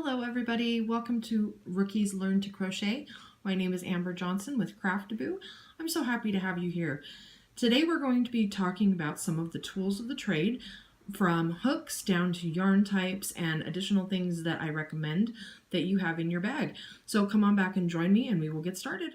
Hello everybody, welcome to Rookies Learn to Crochet. My name is Amber Johnson with Craftaboo. I'm so happy to have you here. Today we're going to be talking about some of the tools of the trade, from hooks down to yarn types and additional things that I recommend that you have in your bag. So come on back and join me and we will get started.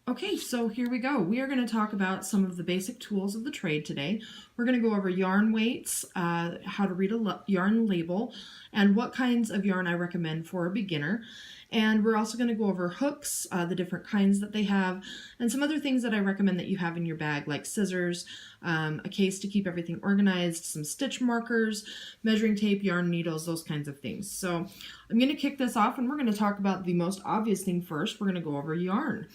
Okay, so here we go. We are going to talk about some of the basic tools of the trade today. We're going to go over yarn weights, how to read a yarn label, and what kinds of yarn I recommend for a beginner. And we're also going to go over hooks, the different kinds that they have, and some other things that I recommend that you have in your bag, like scissors, a case to keep everything organized, some stitch markers, measuring tape, yarn needles, those kinds of things. So I'm going to kick this off, and we're going to talk about the most obvious thing first. We're going to go over yarn.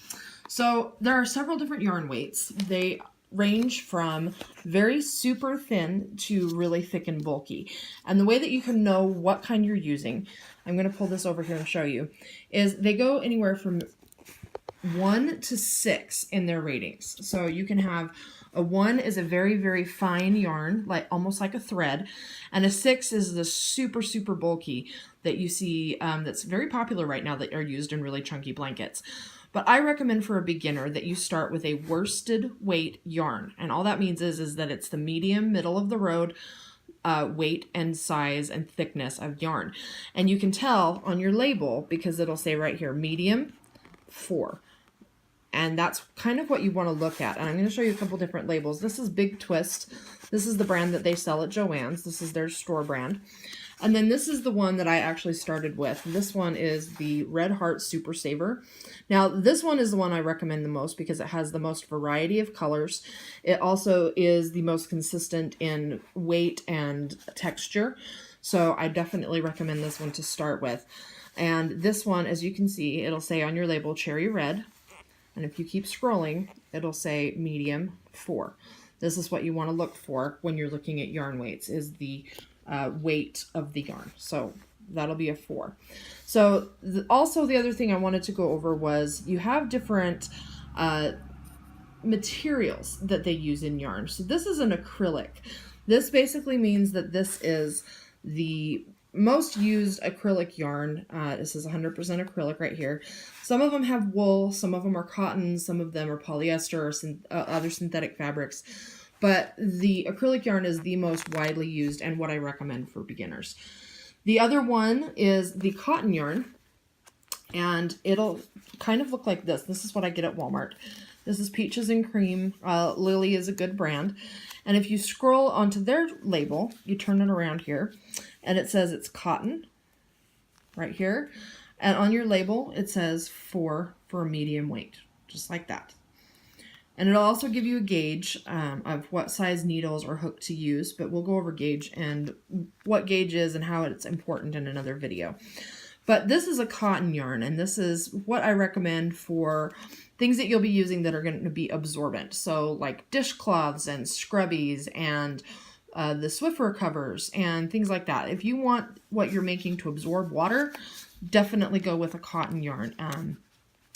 So there are several different yarn weights. They range from very super thin to really thick and bulky. And the way that you can know what kind you're using, I'm going to pull this over here and show you, is they go anywhere from 1 to 6 in their ratings. So you can have a 1 is a very, very fine yarn, like almost like a thread, and a 6 is the super, super bulky that you see that's very popular right now that are used in really chunky blankets. But I recommend for a beginner that you start with a worsted weight yarn. And all that means is that it's the medium, middle of the road weight and size and thickness of yarn. And you can tell on your label because it'll say right here, medium 4. And that's kind of what you want to look at. And I'm going to show you a couple different labels. This is Big Twist. This is the brand that they sell at Joann's. This is their store brand. And then this is the one that I actually started with. This one is the Red Heart Super Saver. Now, this one is the one I recommend the most because it has the most variety of colors. It also is the most consistent in weight and texture. So I definitely recommend this one to start with. And this one, as you can see, it'll say on your label cherry red. And if you keep scrolling, it'll say medium 4. This is what you want to look for when you're looking at yarn weights, is the weight of the yarn. So that'll be a 4. So also the other thing I wanted to go over was you have different materials that they use in yarn. So this is an acrylic. This basically means that this is the most used acrylic yarn. This is 100% acrylic right here. Some of them have wool, some of them are cotton, some of them are polyester or other synthetic fabrics. But the acrylic yarn is the most widely used and what I recommend for beginners. The other one is the cotton yarn, and it'll kind of look like this. This is what I get at Walmart. This is Peaches and Cream. Lily is a good brand. And if you scroll onto their label, you turn it around here, and it says it's cotton right here. And on your label, it says 4 for a medium weight, just like that. And it'll also give you a gauge of what size needles or hook to use, but we'll go over gauge and what gauge is and how it's important in another video. But this is a cotton yarn, and this is what I recommend for things that you'll be using that are going to be absorbent. So like dishcloths and scrubbies and the Swiffer covers and things like that. If you want what you're making to absorb water, definitely go with a cotton yarn.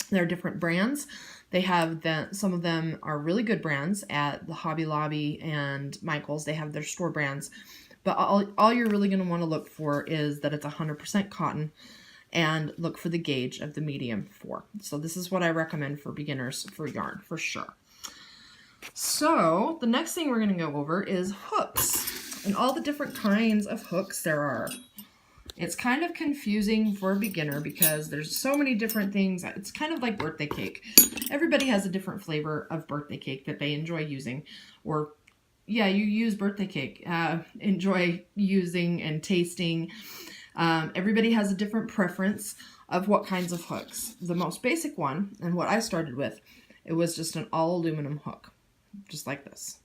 There are different brands. They have some of them are really good brands at the Hobby Lobby and Michael's. They have their store brands. But all you're really going to want to look for is that it's 100% cotton, and look for the gauge of the medium 4. So this is what I recommend for beginners for yarn, for sure. So the next thing we're going to go over is hooks and all the different kinds of hooks there are. It's kind of confusing for a beginner because there's so many different things. It's kind of like birthday cake. Everybody has a different flavor of birthday cake that they enjoy using. Or, yeah, you use birthday cake. Enjoy using and tasting. Everybody has a different preference of what kinds of hooks. The most basic one, and what I started with, it was just an all aluminum hook, just like this.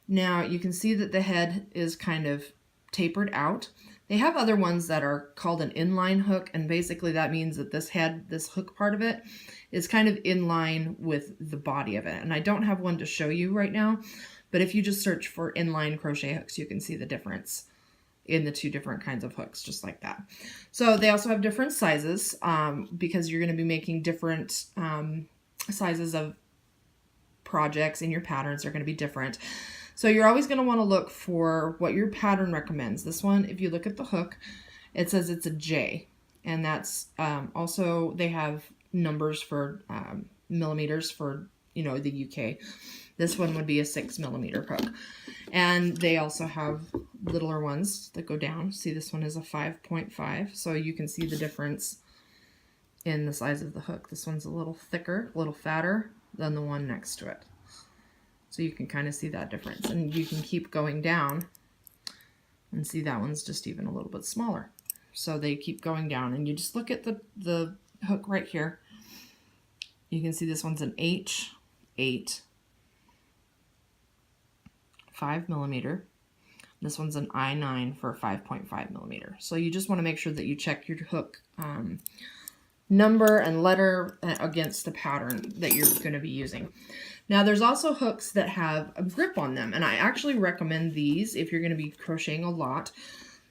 Now you can see that the head is kind of tapered out. They have other ones that are called an inline hook, and basically that means that this head, this hook part of it, is kind of in line with the body of it. And I don't have one to show you right now, but if you just search for inline crochet hooks, you can see the difference in the two different kinds of hooks, just like that. So they also have different sizes because you're going to be making different sizes of projects, and your patterns are going to be different. So you're always going to want to look for what your pattern recommends. This one, if you look at the hook, it says it's a J, and that's also, they have numbers for millimeters for, you know, the UK. This one would be a 6 millimeter hook. And they also have littler ones that go down. See, this one is a 5.5, so you can see the difference in the size of the hook. This one's a little thicker, a little fatter than the one next to it. So you can kind of see that difference. And you can keep going down and see that one's just even a little bit smaller. So they keep going down, and you just look at the hook right here. You can see this one's an H8, 5 millimeter. This one's an I9 for 5.5 millimeter. So you just want to make sure that you check your hook number and letter against the pattern that you're going to be using. Now there's also hooks that have a grip on them, and I actually recommend these if you're going to be crocheting a lot.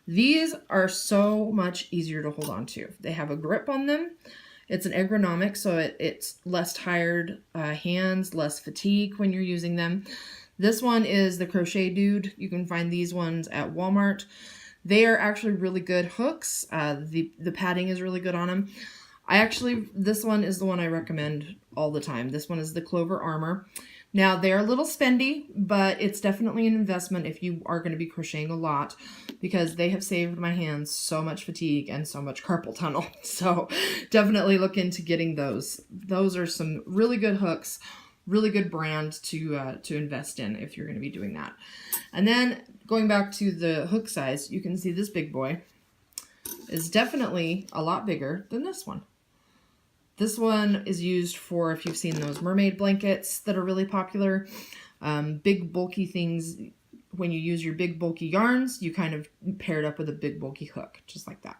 These are so much easier to hold on to. They have a grip on them. It's an ergonomic, so it's less tired hands, less fatigue when you're using them. This one is the Crochet Dude. You can find these ones at Walmart. They are actually really good hooks. The padding is really good on them. This one is the one I recommend all the time. This one is the Clover Armor. Now, they're a little spendy, but it's definitely an investment if you are going to be crocheting a lot, because they have saved my hands so much fatigue and so much carpal tunnel. So definitely look into getting those. Those are some really good hooks, really good brand to invest in if you're going to be doing that. And then going back to the hook size, you can see this big boy is definitely a lot bigger than this one. This one is used for, if you've seen those mermaid blankets that are really popular, big bulky things. When you use your big bulky yarns, you kind of pair it up with a big bulky hook, just like that.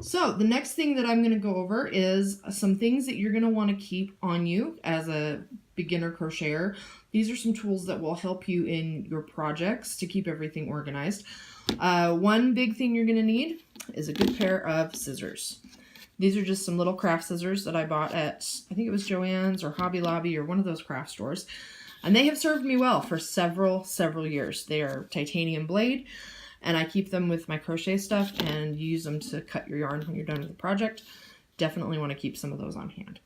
So the next thing that I'm going to go over is some things that you're going to want to keep on you as a beginner crocheter. These are some tools that will help you in your projects to keep everything organized. One big thing you're going to need is a good pair of scissors. These are just some little craft scissors that I bought at, I think it was Joann's or Hobby Lobby or one of those craft stores. And they have served me well for several years. They are titanium blade, and I keep them with my crochet stuff and use them to cut your yarn when you're done with the project. Definitely want to keep some of those on hand.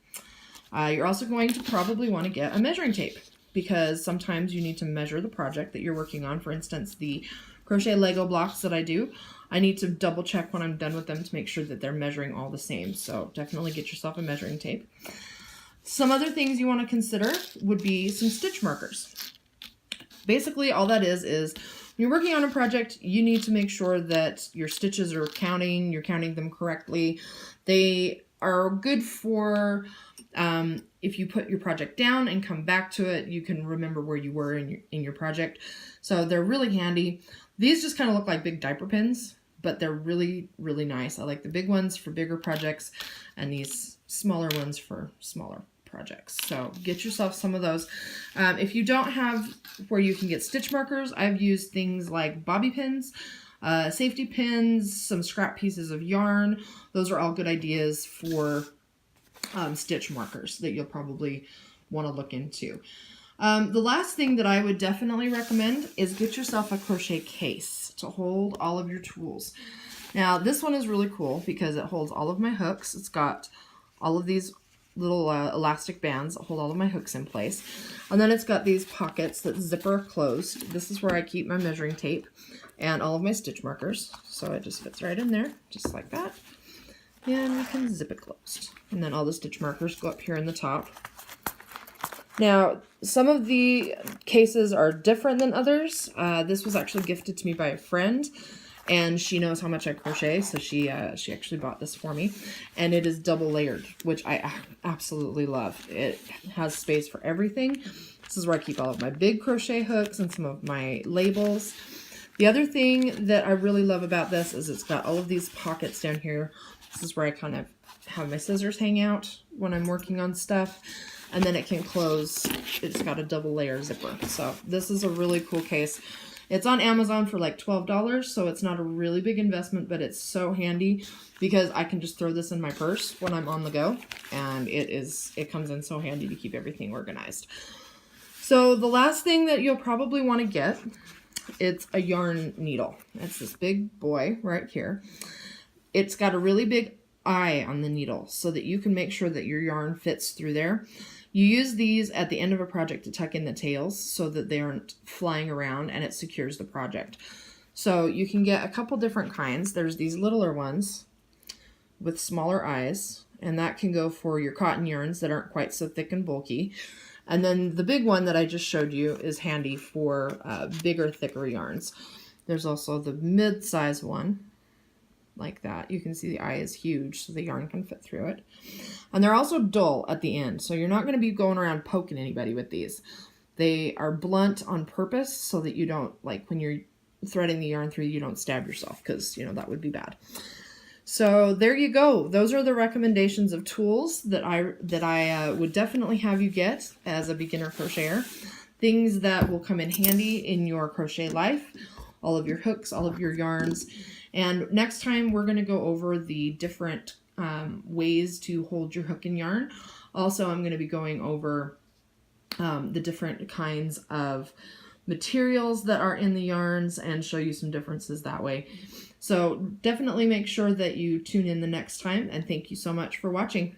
You're also going to probably want to get a measuring tape, because sometimes you need to measure the project that you're working on. For instance, the crochet Lego blocks that I do, I need to double check when I'm done with them to make sure that they're measuring all the same. So definitely get yourself a measuring tape. Some other things you want to consider would be some stitch markers. Basically, all that is when you're working on a project, you need to make sure that your stitches are counting, you're counting them correctly. They are good for if you put your project down and come back to it, you can remember where you were in your project. So they're really handy. These just kind of look like big diaper pins, but they're really, really nice. I like the big ones for bigger projects and these smaller ones for smaller projects. So get yourself some of those. If you don't have where you can get stitch markers, I've used things like bobby pins, safety pins, some scrap pieces of yarn. Those are all good ideas for stitch markers that you'll probably want to look into. The last thing that I would definitely recommend is get yourself a crochet case to hold all of your tools. Now this one is really cool because it holds all of my hooks. It's got all of these little elastic bands that hold all of my hooks in place. And then it's got these pockets that zipper closed. This is where I keep my measuring tape and all of my stitch markers. So it just fits right in there, just like that. And you can zip it closed. And then all the stitch markers go up here in the top. Now, some of the cases are different than others. This was actually gifted to me by a friend, and she knows how much I crochet, so she actually bought this for me. And it is double layered, which I absolutely love. It has space for everything. This is where I keep all of my big crochet hooks and some of my labels. The other thing that I really love about this is it's got all of these pockets down here. This is where I kind of have my scissors hang out when I'm working on stuff. And then it can close. It's got a double layer zipper. So this is a really cool case. It's on Amazon for like $12, so it's not a really big investment, but it's so handy because I can just throw this in my purse when I'm on the go, and it comes in so handy to keep everything organized. So the last thing that you'll probably want to get, it's a yarn needle. It's this big boy right here. It's got a really big eye on the needle so that you can make sure that your yarn fits through there. You use these at the end of a project to tuck in the tails so that they aren't flying around, and it secures the project. So you can get a couple different kinds. There's these littler ones with smaller eyes, and that can go for your cotton yarns that aren't quite so thick and bulky. And then the big one that I just showed you is handy for bigger, thicker yarns. There's also the mid-size one, like that. You can see the eye is huge, so the yarn can fit through it. And they're also dull at the end, so you're not going to be going around poking anybody with these. They are blunt on purpose so that you don't, like when you're threading the yarn through, you don't stab yourself, because, you know, that would be bad. So there you go. Those are the recommendations of tools that I would definitely have you get as a beginner crocheter. Things that will come in handy in your crochet life. All of your hooks, all of your yarns. And next time we're going to go over the different ways to hold your hook and yarn. Also, I'm going to be going over the different kinds of materials that are in the yarns and show you some differences that way. So definitely make sure that you tune in the next time, and thank you so much for watching.